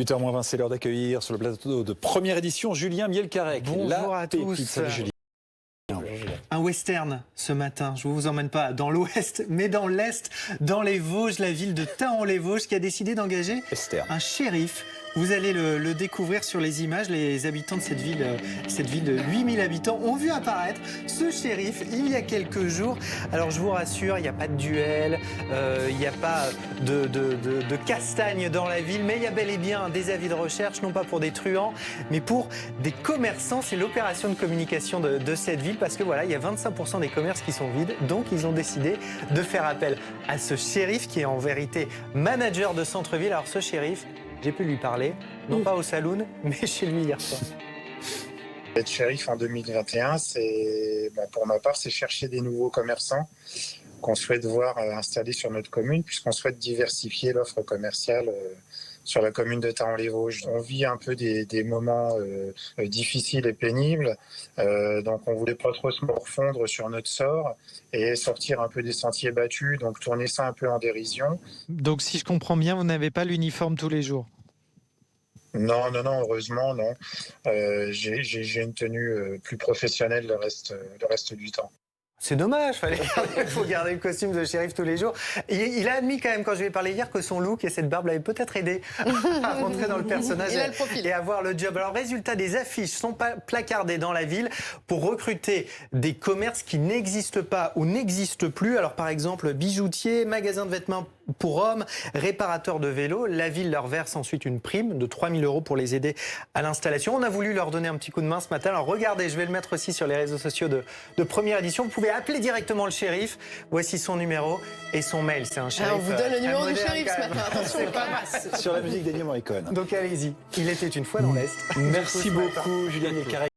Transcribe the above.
8h20, c'est l'heure d'accueillir sur le plateau de première édition Julien Mielcarrec. Bonjour à tous. Salut Julien. Un western ce matin, je ne vous emmène pas dans l'ouest, mais dans l'est, dans les Vosges, la ville de Thaon-les-Vosges qui a décidé d'engager un shérif. Vous allez le découvrir sur les images. Les habitants de cette ville de 8000 habitants ont vu apparaître ce shérif il y a quelques jours. Alors je vous rassure, il n'y a pas de duel, il n'y a pas de castagne dans la ville, mais il y a bel et bien des avis de recherche, non pas pour des truands, mais pour des commerçants. C'est l'opération de communication de cette ville, parce que voilà, il y a 25% des commerces qui sont vides, donc ils ont décidé de faire appel à ce shérif qui est en vérité manager de centre-ville. Alors ce shérif, j'ai pu lui parler, non pas au saloon, mais chez lui hier soir. Être shérif en 2021, pour ma part, c'est chercher des nouveaux commerçants qu'on souhaite voir installés sur notre commune, puisqu'on souhaite diversifier l'offre commerciale sur la commune de Thaon-les-Vosges. On vit un peu des moments difficiles et pénibles, donc on voulait pas trop se morfondre sur notre sort et sortir un peu des sentiers battus, donc tourner ça un peu en dérision. Donc si je comprends bien, vous n'avez pas l'uniforme tous les jours? Non, heureusement, non. J'ai une tenue plus professionnelle le reste du temps. C'est dommage, il faut garder le costume de shérif tous les jours. Il a admis quand même, quand je lui ai parlé hier, que son look et cette barbe l'avaient peut-être aidé à rentrer dans le personnage et avoir le job. Alors résultat, des affiches sont placardées dans la ville pour recruter des commerces qui n'existent pas ou n'existent plus. Alors par exemple, bijoutier, magasin de vêtements pour hommes, réparateur de vélos. La ville leur verse ensuite une prime de 3 000 € pour les aider à l'installation. On a voulu leur donner un petit coup de main ce matin. Alors regardez, je vais le mettre aussi sur les réseaux sociaux de première édition. Vous pouvez appeler directement le shérif. Voici son numéro et son mail. C'est un shérif. Alors on vous donne le numéro du shérif ce matin. Attention. C'est pas mal. Sur la musique d'Ennio Morricone. Donc allez-y. Il était une fois dans l'Est. Merci beaucoup Julien Mielcarec.